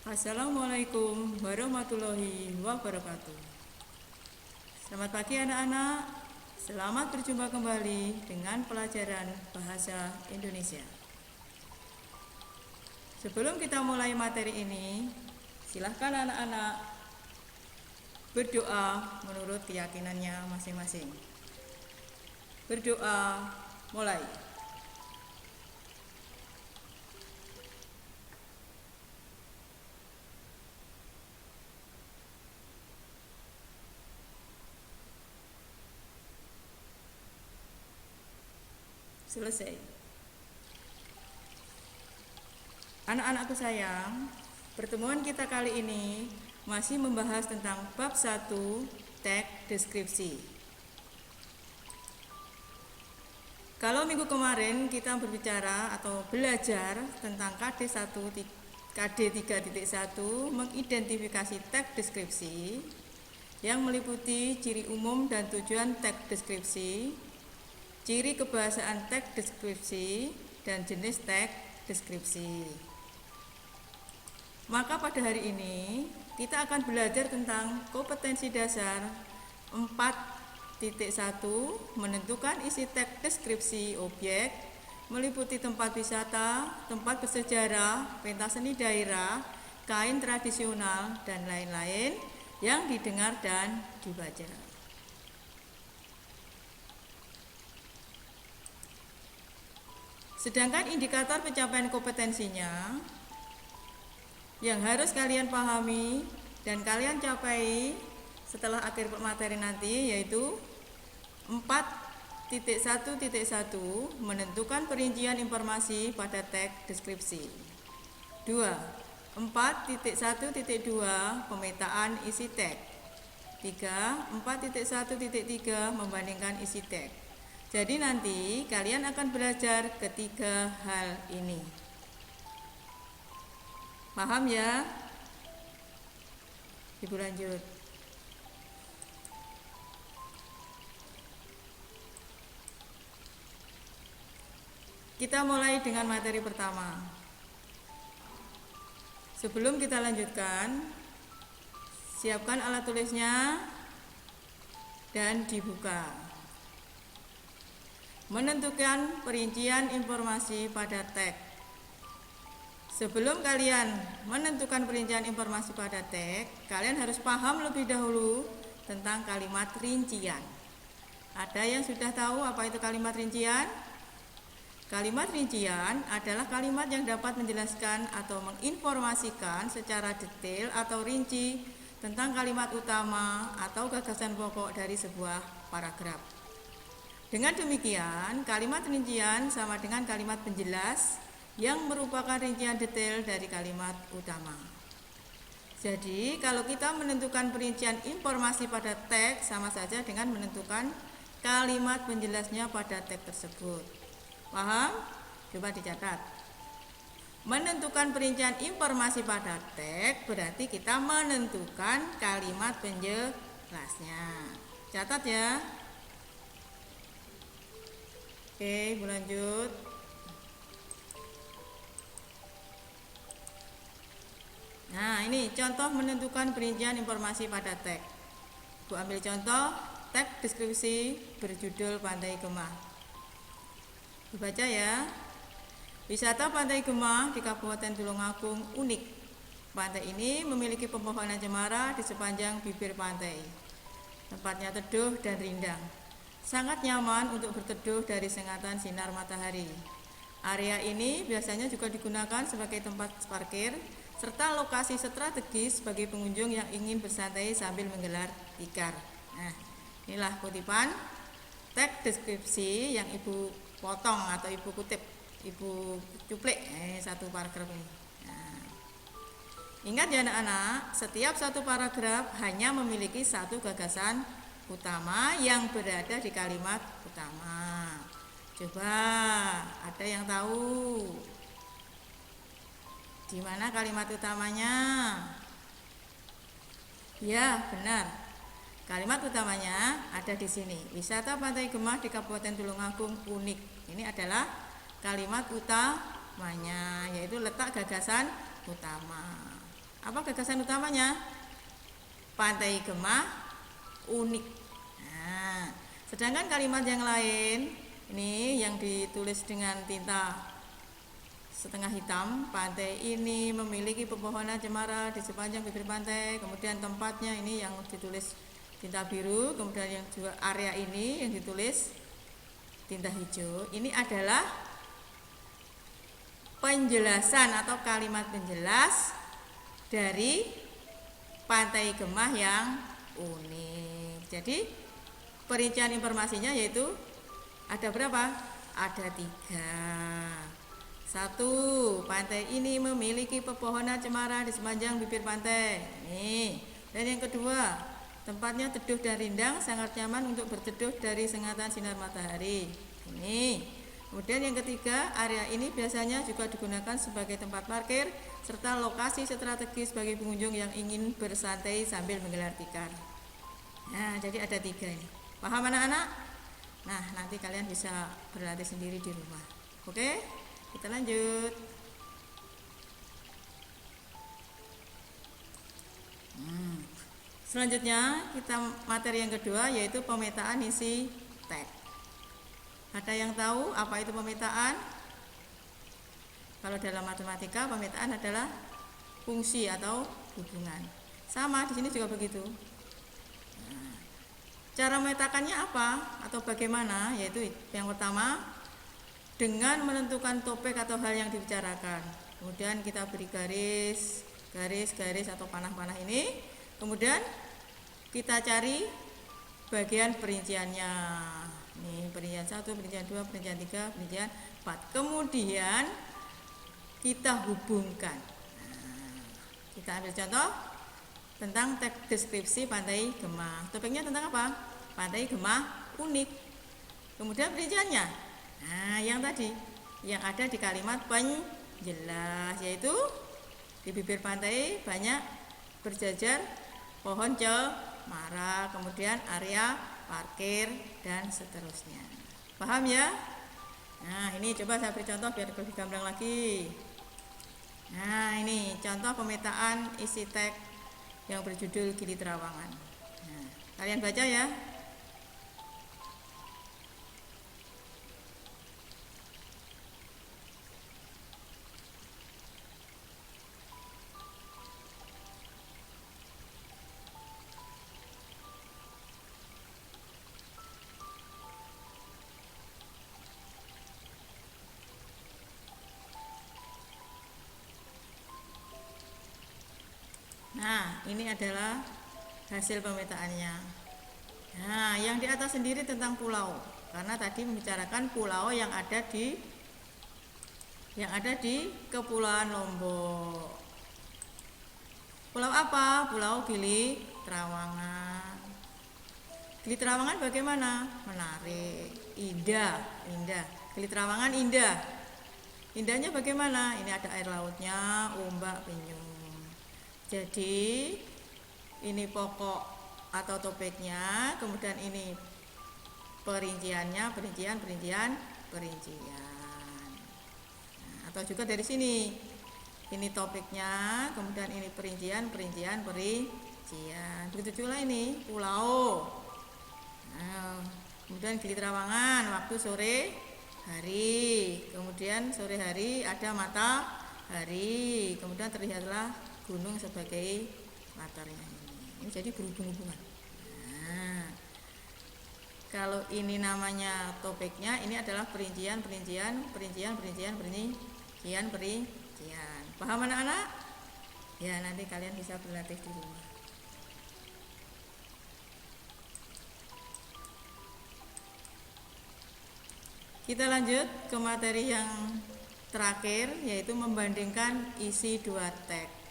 Assalamualaikum warahmatullahi wabarakatuh. Selamat pagi anak-anak. Selamat berjumpa kembali dengan pelajaran Bahasa Indonesia. Sebelum kita mulai materi ini, silahkan anak-anak berdoa menurut keyakinannya masing-masing. Berdoa, mulai. Selesai. Anak-anakku sayang, pertemuan kita kali ini masih membahas tentang bab 1 teks deskripsi. Kalau minggu kemarin kita berbicara atau belajar tentang KD 3.1 mengidentifikasi teks deskripsi yang meliputi ciri umum dan tujuan teks deskripsi, ciri kebahasaan teks deskripsi, dan jenis teks deskripsi. Maka pada hari ini kita akan belajar tentang kompetensi dasar 4.1 menentukan isi teks deskripsi objek, meliputi tempat wisata, tempat bersejarah, pentas seni daerah, kain tradisional, dan lain-lain yang didengar dan dibaca. Sedangkan indikator pencapaian kompetensinya yang harus kalian pahami dan kalian capai setelah akhir materi nanti yaitu 4.1.1 menentukan perincian informasi pada teks deskripsi. 2. 4.1.2 pemetaan isi teks. 3. 4.1.3 membandingkan isi teks. Jadi nanti kalian akan belajar ketiga hal ini. Paham ya? Ibu lanjut. Kita mulai dengan materi pertama. Sebelum kita lanjutkan, siapkan alat tulisnya dan dibuka. Menentukan perincian informasi pada teks. Sebelum kalian menentukan perincian informasi pada teks, kalian harus paham lebih dahulu tentang kalimat rincian. Ada yang sudah tahu apa itu kalimat rincian? Kalimat rincian adalah kalimat yang dapat menjelaskan atau menginformasikan secara detail atau rinci tentang kalimat utama atau gagasan pokok dari sebuah paragraf. Dengan demikian, kalimat rincian sama dengan kalimat penjelas yang merupakan rincian detail dari kalimat utama. Jadi, kalau kita menentukan perincian informasi pada teks sama saja dengan menentukan kalimat penjelasnya pada teks tersebut. Paham? Coba dicatat. Menentukan perincian informasi pada teks berarti kita menentukan kalimat penjelasnya. Catat ya. Oke, Ibu lanjut. Nah, ini contoh menentukan perincian informasi pada teks. Ibu ambil contoh teks deskripsi berjudul Pantai Gemah. Dibaca ya. Wisata Pantai Gemah di Kabupaten Tulungagung unik. Pantai ini memiliki pepohonan cemara di sepanjang bibir pantai. Tempatnya teduh dan rindang. Sangat nyaman untuk berteduh dari sengatan sinar matahari. Area ini biasanya juga digunakan sebagai tempat parkir serta lokasi strategis bagi pengunjung yang ingin bersantai sambil menggelar tikar. Nah, inilah kutipan teks deskripsi yang Ibu potong atau Ibu kutip, Ibu cuplik satu paragraf ini. Nah, ingat ya anak-anak, setiap satu paragraf hanya memiliki satu gagasan utama yang berada di kalimat utama. Coba ada yang tahu di mana kalimat utamanya? Ya, benar. Kalimat utamanya ada di sini. Wisata Pantai Gemah di Kabupaten Tulungagung unik. Ini adalah kalimat utamanya, yaitu letak gagasan utama. Apa gagasan utamanya? Pantai Gemah unik. Nah, sedangkan kalimat yang lain ini yang ditulis dengan tinta setengah hitam, pantai ini memiliki pepohonan cemara di sepanjang bibir pantai. Kemudian tempatnya ini yang ditulis tinta biru, kemudian yang juga area ini yang ditulis tinta hijau. Ini adalah penjelasan atau kalimat penjelas dari Pantai Gemah yang unik. Jadi perincian informasinya yaitu ada berapa? Ada 3. 1. Pantai ini memiliki pepohonan cemara di sepanjang bibir pantai. Nih. Dan yang kedua, tempatnya teduh dan rindang, sangat nyaman untuk berteduh dari sengatan sinar matahari. Ini. Kemudian yang ketiga, area ini biasanya juga digunakan sebagai tempat parkir serta lokasi strategis bagi pengunjung yang ingin bersantai sambil menggelar tikar. Nah, jadi ada 3 ini. Paham anak-anak? Nah, nanti kalian bisa berlatih sendiri di rumah. Oke? Kita lanjut. Selanjutnya kita materi yang kedua yaitu pemetaan isi teks. Ada yang tahu apa itu pemetaan? Kalau dalam matematika pemetaan adalah fungsi atau hubungan. Sama di sini juga begitu. Nah, cara memetakannya apa atau bagaimana? Yaitu yang pertama dengan menentukan topik atau hal yang dibicarakan. Kemudian kita beri garis atau panah-panah ini. Kemudian kita cari bagian perinciannya. Nih, perincian 1, perincian 2, perincian 3, perincian 4. Kemudian kita hubungkan. Nah, kita ambil contoh tentang teks deskripsi Pantai Gemah. Topiknya tentang apa? Pantai Gemah unik. Kemudian perinciannya. Nah, yang tadi yang ada di kalimat penjelas yaitu di bibir pantai banyak berjajar pohon cemara, kemudian area parkir dan seterusnya. Paham ya? Nah, ini coba saya beri contoh biar lebih gamblang lagi. Nah, ini contoh pemetaan isi teks yang berjudul Gili Trawangan. Nah, kalian baca ya. Nah, ini adalah hasil pemetaannya. Nah, yang di atas sendiri tentang pulau, karena tadi membicarakan pulau yang ada di Kepulauan Lombok. Pulau apa? Pulau Gili Trawangan. Gili Trawangan bagaimana? Menarik, indah. Gili Trawangan indah. Indahnya bagaimana? Ini ada air lautnya, ombak, penyu. Jadi ini pokok atau topiknya, kemudian ini perinciannya, perincian. Nah, atau juga dari sini, ini topiknya, kemudian ini perincian. Begitu juga ini pulau. Nah, kemudian Gili Trawangan waktu sore hari, kemudian sore hari ada matahari, kemudian terlihatlah gunung sebagai latarnya ini jadi berhubung-hubungan. Nah, kalau ini namanya topiknya, ini adalah perincian. Paham anak-anak? Ya, nanti kalian bisa berlatih di rumah. Kita lanjut ke materi yang terakhir, yaitu membandingkan isi 2 teks.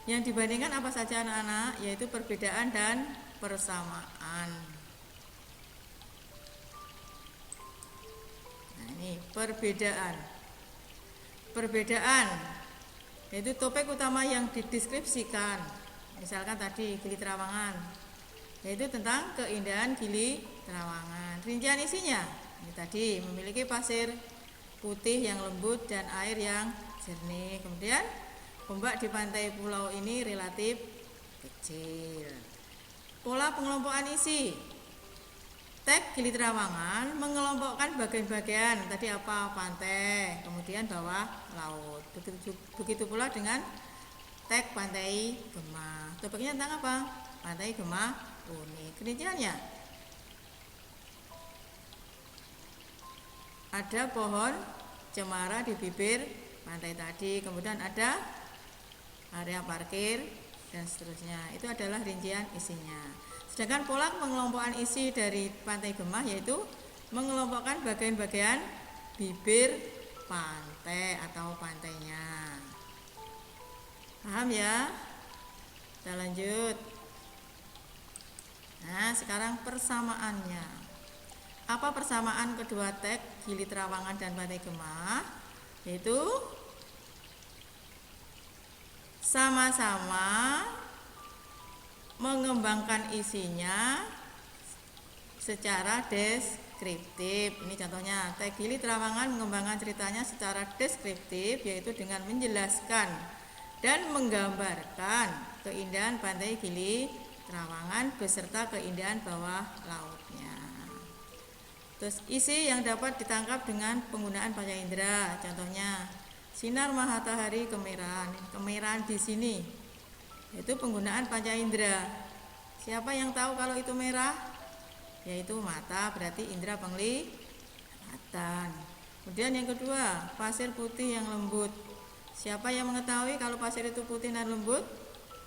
Yang dibandingkan apa saja anak-anak? Yaitu perbedaan dan persamaan. Nah, ini perbedaan. Yaitu topik utama yang dideskripsikan. Misalkan tadi Gili Trawangan, yaitu tentang keindahan Gili Trawangan. Rincian isinya, ini tadi memiliki pasir putih yang lembut dan air yang jernih. Kemudian Ombak di pantai pulau ini relatif kecil. Pola pengelompokan isi. Teks Gili Trawangan mengelompokkan bagian-bagian, tadi apa? Pantai, kemudian bawah laut. Begitu pula dengan teks Pantai Gemah. Topiknya tentang apa? Pantai Gemah unik. Rinciannya ada pohon cemara di bibir pantai tadi, kemudian ada area parkir dan seterusnya. Itu adalah rincian isinya. Sedangkan pola pengelompokan isi dari Pantai Gemah yaitu mengelompokkan bagian-bagian bibir pantai atau pantainya. Paham ya? Kita lanjut. Nah, sekarang persamaannya. Apa persamaan kedua teks Gili Trawangan dan Pantai Gemah? Yaitu sama-sama mengembangkan isinya secara deskriptif. Ini contohnya, teks Gili Trawangan mengembangkan ceritanya secara deskriptif, yaitu dengan menjelaskan dan menggambarkan keindahan pantai Gili Trawangan beserta keindahan bawah lautnya. Terus isi yang dapat ditangkap dengan penggunaan panca indera, contohnya sinar matahari kemerahan. Kemerahan di sini itu penggunaan panca indera. Siapa yang tahu kalau itu merah? Yaitu mata, berarti indera penglihatan. Kemudian yang kedua, pasir putih yang lembut. Siapa yang mengetahui kalau pasir itu putih dan lembut?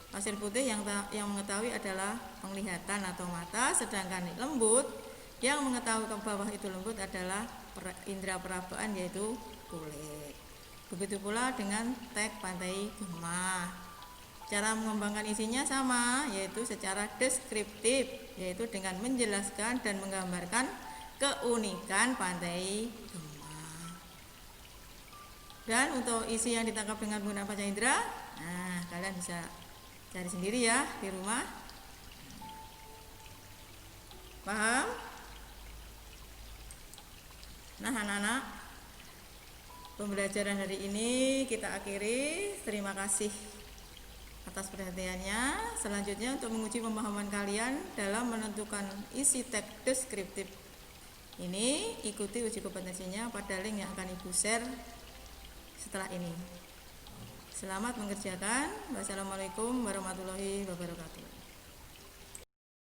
Pasir putih yang mengetahui adalah penglihatan atau mata, sedangkan lembut yang mengetahui ke bawah itu lembut adalah indera perabaan yaitu kulit. Begitu pula dengan teks Pantai Gemah. Cara mengembangkan isinya sama, yaitu secara deskriptif, yaitu dengan menjelaskan dan menggambarkan keunikan Pantai Gemah. Dan untuk isi yang ditangkap dengan menggunakan panca indera, nah kalian bisa cari sendiri ya di rumah. Paham? Nah anak-anak, pembelajaran hari ini kita akhiri. Terima kasih atas perhatiannya. Selanjutnya untuk menguji pemahaman kalian dalam menentukan isi teks deskriptif ini, ikuti uji kompetensinya pada link yang akan Ibu share setelah ini. Selamat mengerjakan. Wassalamualaikum warahmatullahi wabarakatuh.